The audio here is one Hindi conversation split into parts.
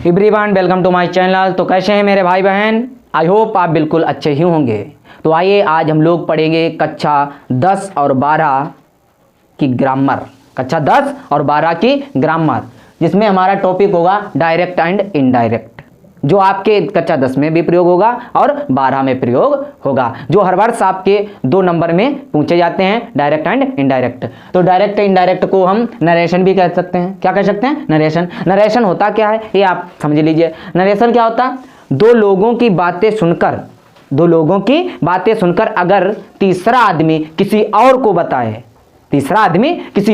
Everyone, welcome to my channel. तो कैसे हैं मेरे भाई बहन? आई होप आप बिल्कुल अच्छे ही होंगे। तो आइए आज हम लोग पढ़ेंगे कक्षा 10 और 12 की ग्रामर। कक्षा 10 और 12 की ग्रामर, जिसमें हमारा टॉपिक होगा डायरेक्ट एंड इनडायरेक्ट, जो आपके कक्षा 10 में भी प्रयोग होगा और 12 में प्रयोग होगा, जो हर वर्ष आपके 2 नंबर में पूछे जाते हैं, डायरेक्ट एंड इनडायरेक्ट। तो डायरेक्ट इनडायरेक्ट को हम नरेशन भी कह सकते हैं। क्या कह सकते हैं? नरेशन। नरेशन होता क्या है ये आप समझ लीजिए। नरेशन क्या होता है? दो लोगों की बातें सुनकर अगर तीसरा आदमी किसी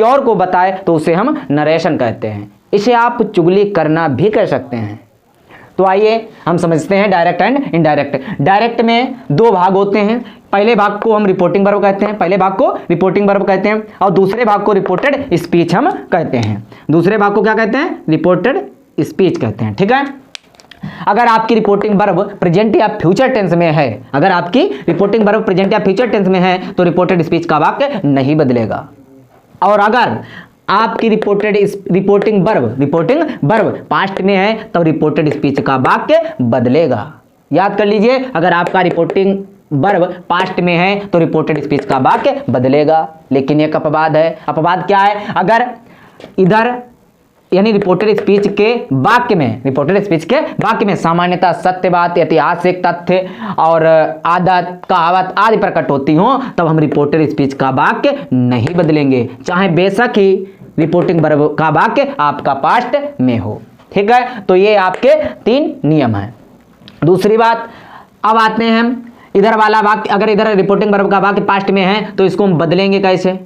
और को बताए तो उसे हम नरेशन कहते हैं। इसे आप चुगली करना भी कह सकते हैं। तो आइए हम समझते हैं डायरेक्ट एंड इनडायरेक्ट। डायरेक्ट में 2 भाग होते हैं। पहले भाग को हम रिपोर्टिंग वर्ब कहते हैं, और दूसरे भाग को रिपोर्टेड स्पीच हम कहते हैं। दूसरे भाग को क्या कहते हैं? रिपोर्टेड स्पीच कहते हैं। ठीक है। अगर आपकी रिपोर्टिंग वर्ब प्रेजेंट या फ्यूचर टेंस में है तो रिपोर्टेड स्पीच का वाक्य नहीं बदलेगा। और अगर आपकी रिपोर्टिंग वर्ब पास्ट में है तो रिपोर्टेड स्पीच का वाक्य बदलेगा। याद कर लीजिए, अगर आपका रिपोर्टिंग वर्ब पास्ट में है तो रिपोर्टेड स्पीच का वाक्य बदलेगा। लेकिन एक अपवाद है। अपवाद क्या है? अगर इधर यानी रिपोर्टेड स्पीच के वाक्य में सामान्यतः सत्य बात, ऐतिहासिक तथ्य और आदत, कहावत आदि प्रकट होती हो, तब हम रिपोर्टेड स्पीच का वाक्य नहीं बदलेंगे, चाहे बेशक ही रिपोर्टिंग वर्ब का वाक्य आपका पास्ट में हो। ठीक है। तो ये आपके 3 नियम हैं। दूसरी बात, अब आते हैं हम इधर वाला वाक्य। अगर इधर रिपोर्टिंग वर्ब का वाक्य पास्ट में है तो इसको हम बदलेंगे कैसे?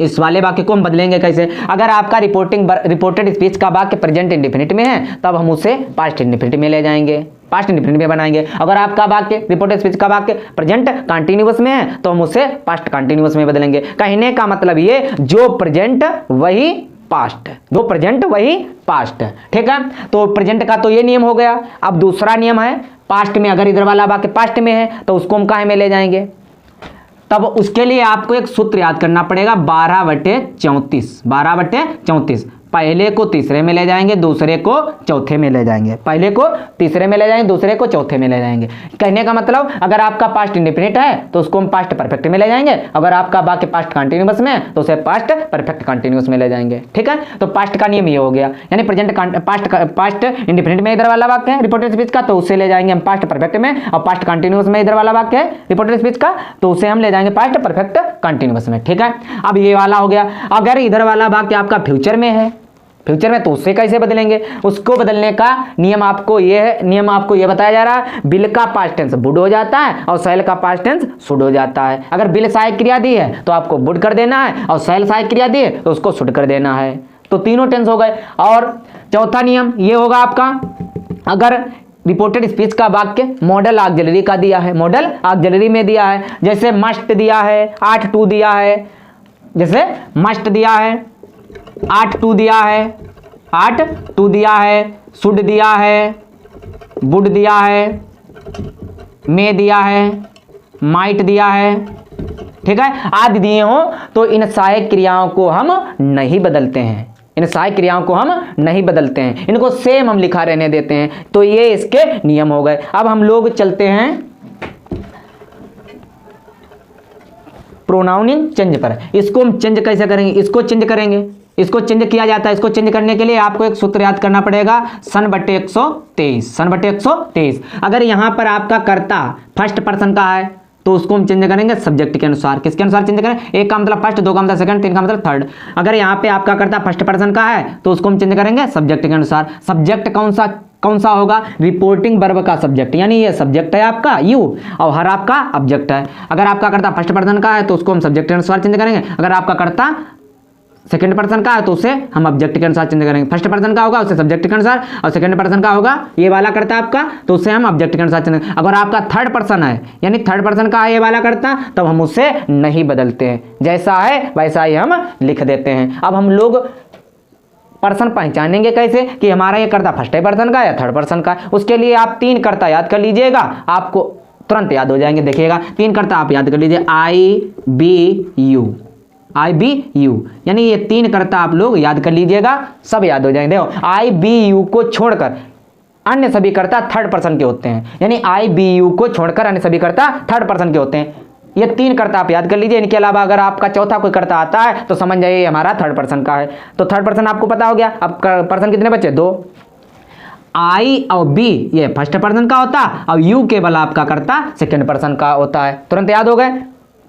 इस वाले वाक्य को हम बदलेंगे कैसे? अगर आपका रिपोर्टेड स्पीच का वाक्य प्रेजेंट इंडेफिनिट में है तब हम उसे पास्ट इंडेफिनिट में ले जाएंगे, पास्ट इंडेफिनिट में बनाएंगे। अगर आपका वाक्य रिपोर्टेड स्पीच का वाक्य प्रेजेंट कंटिन्यूअस में है तो हम उसे पास्ट कंटिन्यूअस में बदलेंगे। कहने का मतलब ये, जो प्रेजेंट वही पास्ट। ठीक है। तो प्रेजेंट का तो ये नियम हो गया। अब दूसरा नियम है, पास्ट में अगर इधर वाला वाक्य पास्ट में है तो उसको हम काहे में ले जाएंगे? तब उसके लिए आपको एक सूत्र याद करना पड़ेगा, 12/34। पहले को तीसरे में ले जाएंगे, दूसरे को चौथे में ले जाएंगे। कहने का मतलब, अगर आपका पास्ट इंडेफिनिट है तो उसको हम पास्ट परफेक्ट में ले जाएंगे। अगर आपका वाक्य पास्ट कंटिन्यूअस में है तो उसे पास्ट परफेक्ट कंटिन्यूअस में ले जाएंगे। ठीक है। तो पास्ट का नियम ये हो गया, यानी पास्ट इंडेफिनिट में इधर वाला वाक्य है रिपोर्टेड स्पीच का तो उसे ले जाएंगे हम पास्ट परफेक्ट में, और पास्ट कंटिन्यूअस में इधर वाला वाक्य है रिपोर्टेड स्पीच का तो उसे हम ले जाएंगे पास्ट परफेक्ट कंटिन्यूअस में। ठीक है। अब ये वाला हो गया। अगर इधर वाला वाक्य आपका फ्यूचर में है तो उससे कैसे बदलेंगे? उसको बदलने का नियम आपको ये बताया जा रहा है। बिल का पास्ट टेंस वुड हो जाता है और शैल का पास्ट टेंस शुड हो जाता है। अगर बिल सहायक क्रिया दी है तो आपको वुड कर देना है, और शैल सहायक क्रिया दी है तो उसको शुड कर देना है। तो तीनों टेंस हो गए। और चौथा नियम ये होगा आपका, अगर रिपोर्टेड स्पीच का वाक्य मॉडल ऑक्सिलरी का दिया है, मॉडल ऑक्सिलरी में दिया है, जैसे मस्ट दिया है, 8 टू दिया है, जैसे मस्ट दिया है, 8 टू दिया है, शुड दिया है, वुड दिया है, मे दिया है, माइट दिया है, ठीक है, आदि दिए हो, तो इन सहायक क्रियाओं को हम नहीं बदलते हैं। इनको सेम हम लिखा रहने देते हैं। तो ये इसके नियम हो गए। अब हम लोग चलते हैं प्रोनाउनिंग चेंज पर। इसको हम चेंज कैसे करेंगे? इसको चेंज किया जाता है। इसको चेंज करने के लिए आपको एक सूत्र याद करना पड़ेगा, सन/123। अगर यहां पर आपका कर्ता फर्स्ट पर्सन का है तो उसको हम चेंज करेंगे सब्जेक्ट के अनुसार। किसके अनुसार चेंज करें? एक का मतलब फर्स्ट, 2 का मतलब सेकंड, 3 का मतलब थर्ड। अगर यहाँ पे आपका कर्ता फर्स्ट पर्सन का है तो उसको हम चेंज करेंगे सब्जेक्ट के अनुसार। सब्जेक्ट कौन सा होगा? रिपोर्टिंग वर्ब का सब्जेक्ट, यानी ये सब्जेक्ट है आपका यू और हर आपका ऑब्जेक्ट है। अगर आपका कर्ता फर्स्ट पर्सन का है तो उसको हम सब्जेक्ट के अनुसार चेंज करेंगे। अगर आपका कर्ता सेकंड पर्सन का है तो उसे हम ऑब्जेक्ट के अनुसार चेंज करेंगे। फर्स्ट पर्सन का होगा उसे सब्जेक्ट के अनुसार, और सेकंड पर्सन का होगा ये वाला करता आपका तो उसे हम ऑब्जेक्ट के अनुसार चेंज करेंगे। अगर आपका थर्ड पर्सन है, यानी थर्ड पर्सन का है ये वाला करता, तब हम उसे नहीं बदलते हैं, जैसा है वैसा ही हम लिख देते हैं। अब हम लोग पर्सन पहचानेंगे कैसे कि हमारा ये कर्ता फर्स्ट पर्सन का या थर्ड पर्सन का? उसके लिए आप 3 कर्ता याद कर लीजिएगा, आपको तुरंत याद हो जाएंगे। देखिएगा 3 कर्ता आप याद कर लीजिए, I, B, U। IBU, यानी ये 3 कर्ता आप लोग याद कर लीजिएगा, सब याद हो जाएंगे। देखो IBU को छोड़कर अन्य सभी कर्ता थर्ड पर्सन के होते हैं, यानी IBU को छोड़कर अन्य सभी कर्ता थर्ड पर्सन के होते हैं। ये 3 कर्ता आप याद कर लीजिए। इनके अलावा अगर आपका चौथा कोई कर्ता आता है तो समझ जाइए हमारा थर्ड पर्सन का है। तो थर्ड पर्सन आपको पता हो गया। अब पर्सन कितने बचे? 2। I और B ये फर्स्ट पर्सन का होता है और U केवल आपका कर्ता सेकंड पर्सन का होता है। तुरंत याद हो गए,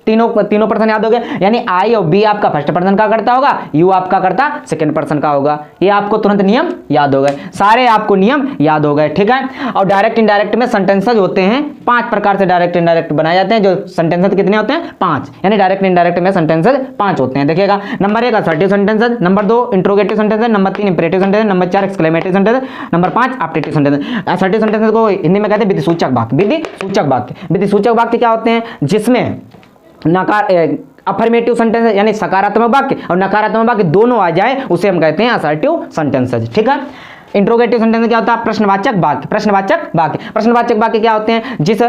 तीनों पर्सन याद हो गए। यानी I और B आपका फर्स्ट पर्सन का करता होगा, U आपका करता सेकंड पर्सन का होगा। ये आपको तुरंत नियम याद हो गए, सारे आपको नियम याद हो गए, ठीक है। और डायरेक्ट इनडायरेक्ट में सेंटेंसेस होते हैं 5 प्रकार से डायरेक्ट इनडायरेक्ट बनाए जाते हैं। जो सेंटेंसेस कितने होते हैं? 5, यानी डायरेक्ट इनडायरेक्ट में सेंटेंसेस 5 होते हैं। देखिएगा, number 1 assertive sentences, number 2 interrogative sentences, number 3 imperative sentences, number 4 exclamative sentences, number 5 optative sentences. Assertive sentences को हिंदी में कहते हैं विधिसूचक वाक्य। विधिसूचक वाक्य, विधिसूचक वाक्य क्या होते हैं? जिसमें अफर्मेटिव सेंटेंस यानी सकारात्मक वाक्य और नकारात्मक वाक्य दोनों आ जाए उसे हम कहते हैं असर्टिव सेंटेंसेस, ठीक है। इंट्रोगेटिव सेंटेंस क्या होता है? प्रश्नवाचक वाक्य। प्रश्नवाचक वाक्य क्या होते हैं? जिस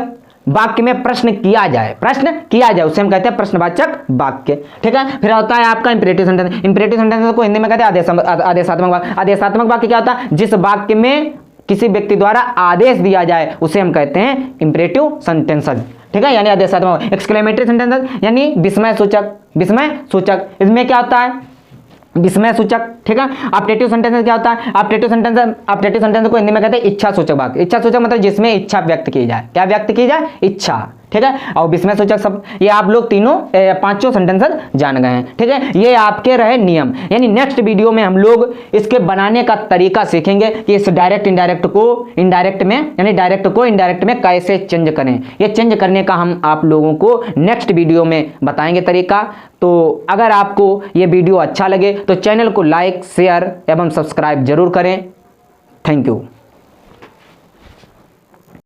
वाक्य में प्रश्न किया जाए उसे हम कहते हैं प्रश्नवाचक वाक्य, ठीक है। फिर होता है आपका इंपरेटिव सेंटेंस। इंपरेटिव सेंटेंस को हिंदी में कहते हैं आदेशात्मक वाक्य। आदेशात्मक वाक्य क्या होता है? जिस वाक्य में किसी व्यक्ति द्वारा आदेश दिया जाए उसे हम कहते हैं इंपरेटिव सेंटेंसेस, ठीक है, यानी आदेशात्मक। एक्सक्लेमेटरी सेंटेंसेस यानी विस्मय सूचक। इसमें क्या होता है? विस्मय सूचक, ठीक है। ऑप्टेटिव सेंटेंस क्या होता है? ऑप्टेटिव सेंटेंस को हिंदी में कहते हैं इच्छा सूचक वाक्य। इच्छा सूचक मतलब जिसमें इच्छा व्यक्त की जाए। क्या व्यक्त की जाए? इच्छा, ठीक है। और विस्मय सूचक सब ये आप लोग पांचों सेंटेंसेस जान गए हैं, ठीक है। ये आपके रहे नियम। यानी नेक्स्ट वीडियो में हम लोग इसके बनाने का तरीका सीखेंगे कि इस डायरेक्ट इनडायरेक्ट को इनडायरेक्ट में यानी डायरेक्ट को इनडायरेक्ट में कैसे चेंज करें। ये चेंज करने का हम आप लोगों को नेक्स्ट वीडियो में बताएंगे तरीका। तो अगर आपको ये वीडियो अच्छा लगे तो चैनल को लाइक, शेयर एवं सब्सक्राइब जरूर करें। Thank you.